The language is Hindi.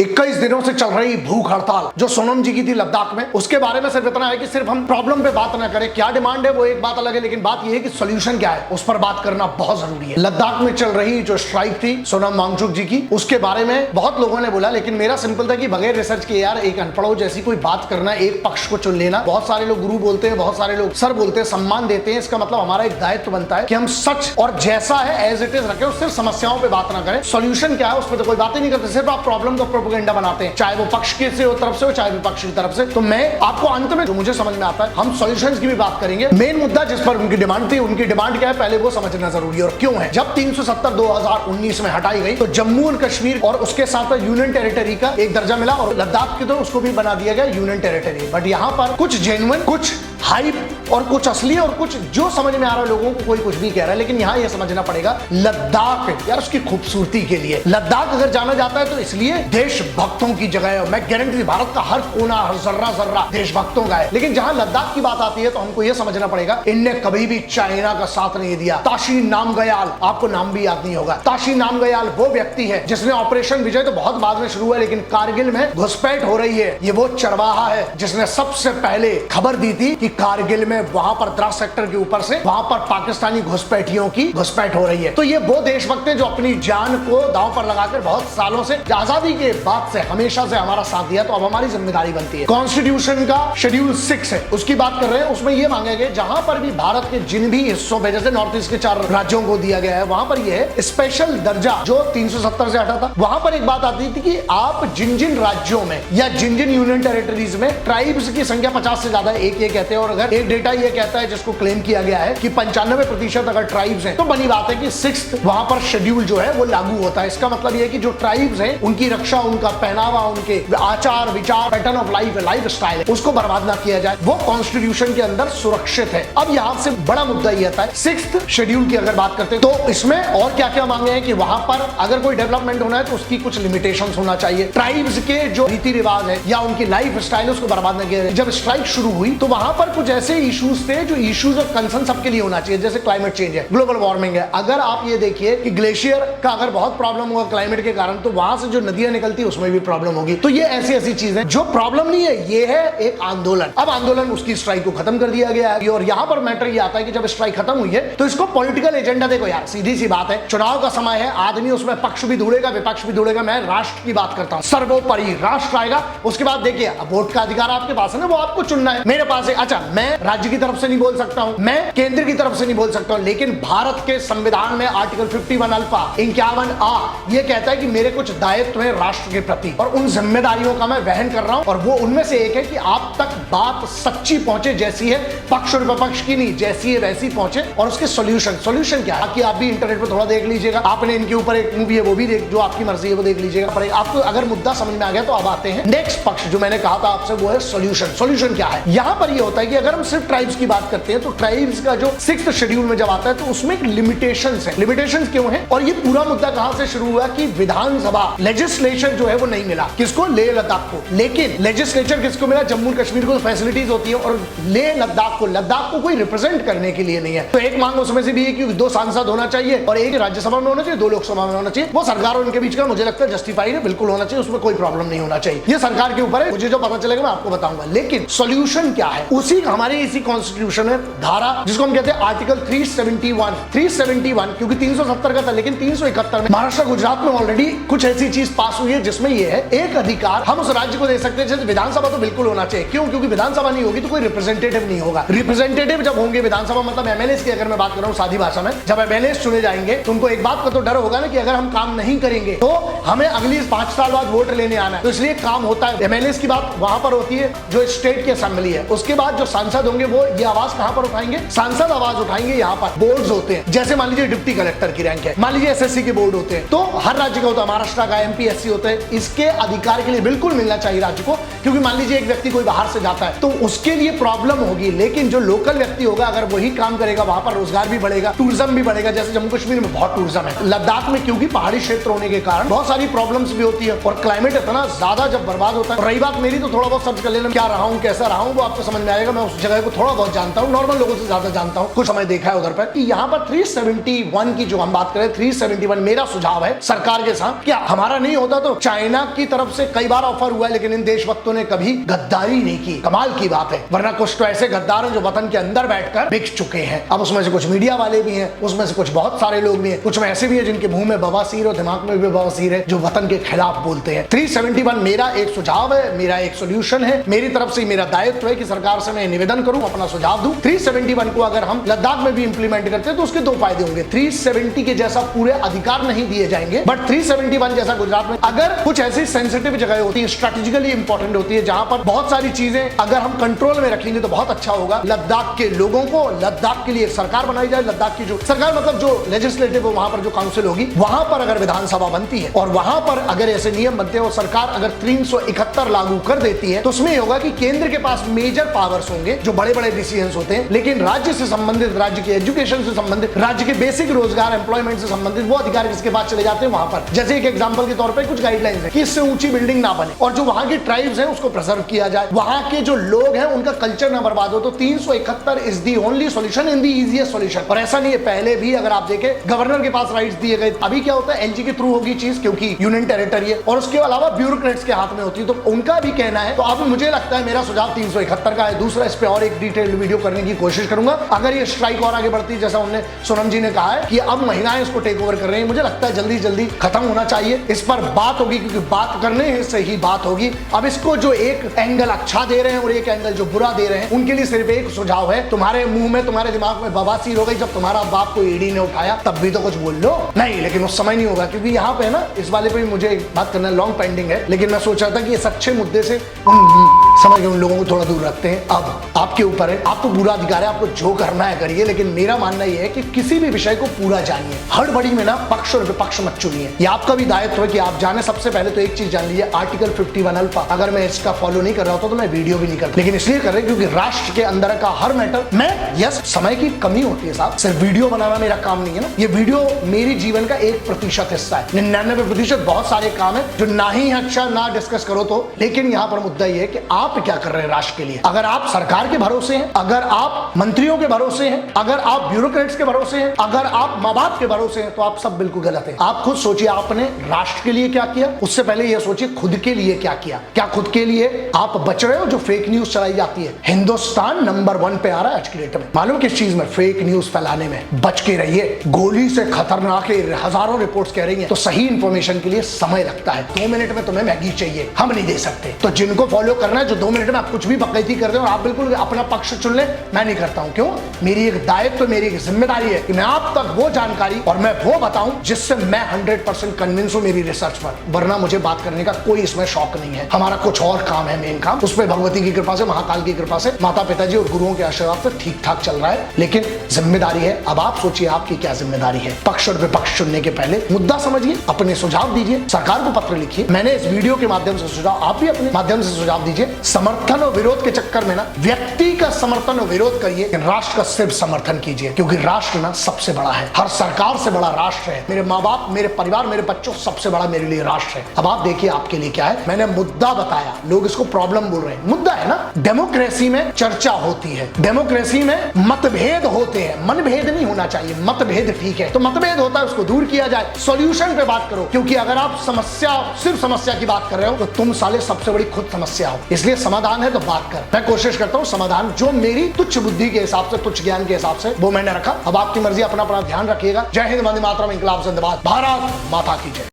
21 दिनों से चल रही भूख हड़ताल जो सोनम जी की थी लद्दाख में, उसके बारे में सिर्फ इतना है कि सिर्फ हम प्रॉब्लम पे बात ना करें, क्या डिमांड है वो एक बात अलग है, लेकिन बात यह है कि सॉल्यूशन क्या है उस पर बात करना बहुत जरूरी है। लद्दाख में चल रही जो स्ट्राइक थी सोनम वांगचुक जी की, उसके बारे में बहुत लोगों ने बोला, लेकिन मेरा सिंपल था कि बगैर रिसर्च के यार एक अनपढ़ों जैसी कोई बात करना, एक पक्ष को चुन लेना। बहुत सारे लोग गुरु बोलते हैं, बहुत सारे लोग सर बोलते हैं, सम्मान देते हैं, इसका मतलब हमारा एक दायित्व बनता है कि हम सच और जैसा है एज इट इज रखें, सिर्फ समस्याओं पे बात ना करें। सॉल्यूशन क्या है उस पर तो कोई बात ही नहीं करते, सिर्फ आप प्रॉब्लम का प्रोपेगेंडा बनाते हैं, चाहे वो पक्ष की से हो तरफ से हो चाहे विपक्ष की तरफ से। तो मैं आपको अंत में जो मुझे समझ में आता है, हम सॉल्यूशंस की भी बात करेंगे। मेन मुद्दा जिस पर उनकी डिमांड थी, उनकी डिमांड क्या है पहले वो समझना जरूरी है और क्यों है। जब 370 2019 में हटाई गई तो जम्मू और कश्मीर और उसके साथ यूनियन टेरिटरी का एक दर्जा मिला और लद्दाख की तो उसको भी बना दिया गया यूनियन टेरिटरी। बट यहाँ पर कुछ जेन्युइन, कुछ हाइप और कुछ असली और कुछ जो समझ में आ रहा है लोगों को, कोई कुछ भी कह रहा है, लेकिन यहाँ यह समझना पड़ेगा लद्दाख यार उसकी खूबसूरती के लिए। लद्दाख अगर जाना जाता है तो इसलिए देशभक्तों की जगह है। मैं गारंटी, भारत का हर कोना, हर जर्रा जर्रा देशभक्तों का है। लेकिन जहां लद्दाख की बात आती है तो हमको यह समझना पड़ेगा, इनने कभी भी चाइना का साथ नहीं दिया। ताशी नामग्याल, आपको नाम भी याद नहीं होगा। ताशी नामग्याल वो व्यक्ति है जिसने ऑपरेशन विजय तो बहुत बाद में शुरू हुआ, लेकिन कारगिल में घुसपैठ हो रही है, ये वो चरवाहा है जिसने सबसे पहले खबर दी थी कि कारगिल में वहां पर द्रास सेक्टर के ऊपर से वहां पर पाकिस्तानी घुसपैठियों की घुसपैठ हो रही है। तो ये वो देशभक्त है जो अपनी जान को दांव पर लगाकर बहुत सालों से, आजादी के बाद से हमेशा से हमारा साथ दिया, तो अब हमारी जिम्मेदारी बनती है। कॉन्स्टिट्यूशन का शेड्यूल 6 है, उसकी बात कर रहे हैं। उसमें यह मांगा गया जहां पर भी भारत के जिन भी हिस्सों में, जैसे नॉर्थ ईस्ट के 4 राज्यों को दिया गया है, वहां पर यह है स्पेशल दर्जा जो 370 से हटा था। वहां पर एक बात आती थी कि आप जिन जिन राज्यों में या जिन जिन यूनियन टेरिटरीज में ट्राइब्स की संख्या 50 से ज्यादा है, एक ये कहते हैं, और अगर एक डेटा ये कहता है जिसको क्लेम किया गया है कि 95% अगर ट्राइब्स हैं, तो बनी बात है कि 6th वहां पर शेड्यूल जो है वो लागू होता है। इसका मतलब ये है कि जो ट्राइब्स हैं उनकी रक्षा, उनका पहनावा, उनके आचार विचार, पैटर्न ऑफ लाइफ स्टाइल है, उसको बर्बाद ना किया जाए, वो कॉन्स्टिट्यूशन के अंदर सुरक्षित है। अब यहां से बड़ा मुद्दा ये आता है 6th शेड्यूल की अगर बात करते हैं तो इसमें और क्या क्या मांगे हैं कि वहां पर अगर कोई डेवलपमेंट होना है तो उसकी कुछ लिमिटेशंस होना चाहिए। ट्राइब्स के जो रीति रिवाज है या उनकी लाइफ स्टाइल उसको बर्बाद न किया जाए। जब स्ट्राइक शुरू हुई तो वहां पर कुछ ऐसे इश्यूज थे जो इश्यूज ऑफ कंसर्न सबके लिए होना चाहिए, जैसे क्लाइमेट चेंज है, ग्लोबल वार्मिंग है। अगर आप ये देखिए कि ग्लेशियर का अगर बहुत प्रॉब्लम होगा क्लाइमेट के कारण, तो वहां से जो नदियां निकलती है उसमें भी प्रॉब्लम होगी। तो ये ऐसी ऐसी चीजें जो प्रॉब्लम नहीं है, ये है एक आंदोलन। अब आंदोलन, उसकी स्ट्राइक को खत्म कर दिया गया है और यहां पर मैटर ये आता है कि जब स्ट्राइक खत्म हुई है तो इसको पॉलिटिकल एजेंडा, देखो यार सीधी सी बात है, चुनाव का समय है, आदमी उसमें पक्ष भी ढूंढेगा विपक्ष भी ढूंढेगा। मैं राष्ट्र की बात करता हूं, सर्वोपरि राष्ट्र आएगा। उसके बाद देखिए, अब वोट का अधिकार आपके पास है ना, वो आपको चुनना है, मेरे पास है। अच्छा, मैं राज्य की तरफ से नहीं बोल सकता हूं, मैं केंद्र की तरफ से नहीं बोल सकता हूं, लेकिन भारत के संविधान में आर्टिकल 51 अल्फा 51A ये कहता है कि मेरे कुछ दायित्व है राष्ट्र के प्रति और उन जिम्मेदारियों का मैं वहन कर रहा हूं। और वो उनमें से एक है कि आप तक बात सच्ची पहुंचे, जैसी है, पक्ष और विपक्ष की नहीं, जैसी है वैसी पहुंचे, और उसके सॉल्यूशन क्या है कि आप भी इंटरनेट पर थोड़ा देख लीजिएगा। आपने इनके ऊपर एक मूवी है वो भी देख, जो आपकी मर्जी है वो देख लीजिएगा। पर आपको अगर मुद्दा समझ में आ गया तो अब आते हैं नेक्स्ट पक्ष, जो मैंने कहा था आपसे, वो है सॉल्यूशन क्या है। यहां पर ये होता है कि अगर हम सिर्फ ट्राइब्स की बात करते हैं तो ट्राइब्स का जो 6th शेड्यूल में जब आता है तो उसमें एक लिमिटेशंस है। लिमिटेशंस क्यों है? और ये पूरा मुद्दा कहां से शुरू हुआ कि विधानसभा लेजिस्लेशन जो है वो नहीं मिला किसको, लेह लद्दाख को। लेकिन लेजिस्लेचर किसको मिला? जम्मू कश्मीर को फैसिलिटीज होती है, और लेह लद्दाख को कोई रिप्रेजेंट करने के लिए नहीं है। तो एक मांग उसमें से भी है कि 2 सांसद होना चाहिए और एक राज्यसभा में होना चाहिए, 2 लोकसभा में होना चाहिए। वो सरकार और उनके बीच का मुझे लगता है जस्टिफाइड है, बिल्कुल होना चाहिए, उसमें कोई प्रॉब्लम नहीं होना चाहिए। ये सरकार के ऊपर है, मुझे जो पता चलेगा मैं आपको बताऊंगा। लेकिन सॉल्यूशन क्या है? उसी हमारे इसी कॉन्स्टिट्यूशन में धारा, जिसको हम कहते हैं आर्टिकल 371, क्योंकि 370 का था, लेकिन 371 में महाराष्ट्र गुजरात में ऑलरेडी कुछ ऐसी चीज पास हुई है जिसमें यह है एक अधिकार हम उस राज्य को दे सकते हैं। जैसे विधानसभा तो बिल्कुल होना चाहिए, क्यों? क्योंकि विधानसभा नहीं होगी तो कोई रिप्रेजेंटेटिव नहीं होगा। रिप्रेजेंटेटिव जब होंगे विधानसभा, मतलब एमएलए की अगर मैं बात कर रहा हूं सादी भाषा में, जब एमएलए चुने जाएंगे तो उनको एक बात का तो डर होगा ना कि अगर हम काम नहीं करेंगे तो हमें अगली 5 साल बाद वोट लेने आना है। तो इसलिए काम होता है, एमएलए की बात वहां पर होती है जो स्टेट की असेंबली है। उसके बाद जो सांसद होंगे वो ये आवाज कहां पर उठाएंगे? सांसद आवाज उठाएंगे। यहाँ पर बोर्ड्स होते हैं, जैसे मान लीजिए डिप्टी कलेक्टर की रैंक है, मान लीजिए एसएससी के बोर्ड होते हैं, तो हर राज्य का होता है, महाराष्ट्र का एमपीएससी होता है। इसके अधिकार के लिए बिल्कुल मिलना चाहिए राज्य को, क्योंकि मान लीजिए एक व्यक्ति कोई बाहर से जाता है तो उसके लिए प्रॉब्लम होगी, लेकिन जो लोकल व्यक्ति होगा अगर वही काम करेगा, वहां पर रोजगार भी बढ़ेगा, टूरिज्म भी बढ़ेगा। जैसे जम्मू कश्मीर में बहुत टूरिज्म है, लद्दाख में क्योंकि पहाड़ी क्षेत्र होने के कारण बहुत सारी प्रॉब्लम्स भी होती है और क्लाइमेट इतना ज्यादा जब बर्बाद होता है। रही बात मेरी, तो थोड़ा बहुत सर्च कर लेना, क्या रहा हूं कैसा रहा हूं वो आपको समझ में आएगा। मैं उस जगह को थोड़ा बहुत जानता हूँ, नॉर्मल लोगों से ज्यादा जानता हूँ, कुछ समय देखा है उधर पर कि यहाँ पर 371 की जो हम बात करें 371 मेरा सुझाव है सरकार के साथ, क्या हमारा नहीं होता तो चाइना की तरफ से कई बार ऑफर हुआ है लेकिन इन देशभक्तों ने कभी गद्दारी नहीं की। कमाल की बात है, वरना कुछ तो ऐसे गद्दार हैं जो वतन के अंदर बैठकर बिक चुके हैं। अब उसमें से कुछ मीडिया वाले भी हैं, उसमें से कुछ बहुत सारे लोग भी हैं, कुछ में ऐसे भी है जिनके मुंह में बवासीर और दिमाग में भी बवासीर है, जो वतन के खिलाफ बोलते हैं। 371 मेरा एक सुझाव है, मेरा एक सोल्यूशन है, मेरी तरफ से मेरा दायित्व है कि सरकार से मैं निवेदन करूं, अपना सुझाव दूं। 371 को अगर हम लद्दाख में भी इंप्लीमेंट करते हैं तो उसके दो फायदे होंगे। 370 के जैसा पूरे अधिकार नहीं दिए जाएंगे, बट 371 जैसा गुजरात में अगर कुछ ऐसी सेंसिटिव जगह होती है, स्ट्रेटेजिकली इंपॉर्टेंट होती है, जहां पर बहुत सारी चीजें अगर हम कंट्रोल में रखेंगे तो बहुत अच्छा होगा। लद्दाख के लोगों को, लद्दाख के लिए एक सरकार बनाई जाए, लद्दाख की जो सरकार मतलब जो लेजिस्लेटिव हो, वहां पर जो काउंसिल होगी, वहां पर अगर विधानसभा बनती है और वहां पर अगर ऐसे नियम बनते हैं और सरकार अगर 371 लागू कर देती है तो उसमें होगा कि केंद्र के पास मेजर पावर्स होंगे, जो बड़े बड़े डिसीजंस होते हैं, लेकिन राज्य से संबंधित, राज्य के एजुकेशन से संबंधित, राज्य के बेसिक रोजगार एम्प्लॉयमेंट से संबंधित वो अधिकार किसके पास चले जाते हैं, वहां पर। जैसे एक एग्जांपल के तौर पे कुछ गाइडलाइंस है कि इससे ऊंची बिल्डिंग ना बने और जो वहां के ट्राइब्स हैं उसको प्रिजर्व किया जाए, वहां के जो लोग हैं उनका कल्चर ना बर्बाद हो। तो 371 is the only solution in the easiest solution. और ऐसा नहीं है, पहले भी अगर आप देखें गवर्नर के पास राइट्स दिए गए, अभी क्या होता है एलजी के थ्रू होगी चीज, क्योंकि यूनियन टेरिटरी है और उसके अलावा ब्यूरोक्रेट्स के हाथ में होती है, तो उनका भी कहना है। तो अब मुझे लगता है मेरा सुझाव 371 का है। दूसरा, इस पे और एक डिटेल्ड वीडियो करने की कोशिश करूंगा अगर ये स्ट्राइक और आगे बढ़ती है, जैसा उन्होंने सोनम जी ने कहा है कि अब महिलाएं इसको टेक ओवर कर रही हैं, मुझे लगता है जल्दी जल्दी खत्म होना चाहिए। इस पर बात होगी क्योंकि बात करने से ही बात होगी। अब इसको जो एक एंगल अच्छा दे रहे हैं और एक एंगल जो बुरा दे रहे हैं, उनके लिए सिर्फ एक सुझाव है, तुम्हारे मुंह में, तुम्हारे दिमाग में बवासीर हो गई जब तुम्हारा बाप को ईडी ने उठाया, तब भी तो कुछ बोल लो नहीं, लेकिन उस समय नहीं होगा क्योंकि यहाँ पे ना इस वाले पे मुझे बात करना लॉन्ग पेंडिंग है, लेकिन मैं सोच रहा था कि इस अच्छे मुद्दे से समझ गए उन लोगों को थोड़ा दूर रखते हैं। अब आपके ऊपर है, आपको पूरा अधिकार है, आपको जो करना है करिए, लेकिन मेरा मानना यह है कि किसी भी विषय को पूरा जानिए, हड़बड़ी में ना पक्ष और विपक्ष मत चुनिए। ये आपका भी दायित्व है कि आप जाने। सबसे पहले तो एक चीज जान लीजिए, आर्टिकल 51 अल्फा अगर मैं इसका फॉलो नहीं कर रहा होता तो मैं वीडियो भी नहीं करता, लेकिन इसलिए कर रहे क्योंकि राष्ट्र के अंदर का हर मैटर मैं, यस समय की कमी होती है साहब, सिर्फ वीडियो बनाना मेरा काम नहीं है ना, ये वीडियो मेरी जीवन का 1% हिस्सा है। 99% बहुत सारे काम है जो ना ही अच्छा ना डिस्कस करो तो, लेकिन यहाँ पर मुद्दा ये है कि आप क्या कर रहे हैं राष्ट्र के लिए। अगर आप सरकार के भरोसे हैं, अगर आप मंत्रियों के भरोसे हैं, अगर आप ब्यूरोक्रेट्स के भरोसे हैं, अगर आप माँ बाप के भरोसे हैं, तो आप सब बिल्कुल गलत हैं। आप खुद सोचिए आपने राष्ट्र के लिए क्या किया, उससे पहले यह सोचिए खुद के लिए क्या किया। क्या खुद के लिए आप बच रहे हो जो फेक न्यूज चलाई जाती है? हिंदुस्तान नंबर 1 पे आ रहा है आज की डेट में, मालूम किस चीज में? फेक न्यूज फैलाने में। बच के रहिए, गोली से खतरनाक हजारों रिपोर्ट्स कह रही हैं, तो सही इंफॉर्मेशन के लिए समय लगता है। 2 मिनट में तुम्हें मैगी चाहिए, हम नहीं दे सकते। तो जिनको फॉलो करना है, जो 2 मिनट में आप कुछ भी बकैती कर रहे हो और आप बिल्कुल अपना पक्ष चुन ले, मैं नहीं करता हूं। क्यों? मेरी एक दायित्व, मेरी एक जिम्मेदारी है कि मैं आप तक वो जानकारी और मैं वो बताऊं जिससे मैं 100% कन्विंस हूं मेरी रिसर्च पर, वरना मुझे बात करने का कोई इसमें शौक नहीं है। हमारा कुछ और काम है, मेन काम, उस पर भगवती की कृपा से, महाकाल की कृपा से, माता पिताजी और गुरुओं के आशीर्वाद से ठीक ठाक चल रहा है, लेकिन जिम्मेदारी है। अब आप सोचिए आपकी क्या जिम्मेदारी है। पक्ष और विपक्ष चुनने के पहले मुद्दा समझिए, अपने सुझाव दीजिए, सरकार को पत्र लिखिए। मैंने इस वीडियो के माध्यम से सुझाव, आप भी अपने माध्यम से सुझाव दीजिए। समर्थन और विरोध के चक्कर में ना व्यक्ति का समर्थन और विरोध करिए, राष्ट्र का सिर्फ समर्थन कीजिए, क्योंकि राष्ट्र ना सबसे बड़ा है, हर सरकार से बड़ा राष्ट्र है। मेरे माँ बाप, मेरे परिवार, मेरे बच्चों, सबसे बड़ा मेरे लिए राष्ट्र है। अब आप देखिए आपके लिए क्या है। मैंने मुद्दा बताया, लोग इसको प्रॉब्लम बोल रहे हैं, मुद्दा है ना। डेमोक्रेसी में चर्चा होती है, डेमोक्रेसी में मतभेद होते हैं, मनभेद नहीं होना चाहिए, मतभेद ठीक है, तो मतभेद होता है उसको दूर किया जाए, सॉल्यूशन पे बात करो। क्योंकि अगर आप समस्या, सिर्फ समस्या की बात कर रहे हो तो तुम साले सबसे बड़ी खुद समस्या हो। इसलिए समाधान है तो बात कर। मैं कोशिश करता हूँ समाधान जो मेरी तुच्छ बुद्धि के हिसाब से, तुच्छ ज्ञान के हिसाब से, वो मैंने रखा। अब आपकी मर्जी, अपना अपना ध्यान रखिएगा। जय हिंद, वंदे मातरम, इंकलाब जिंदाबाद, भारत माता की जय।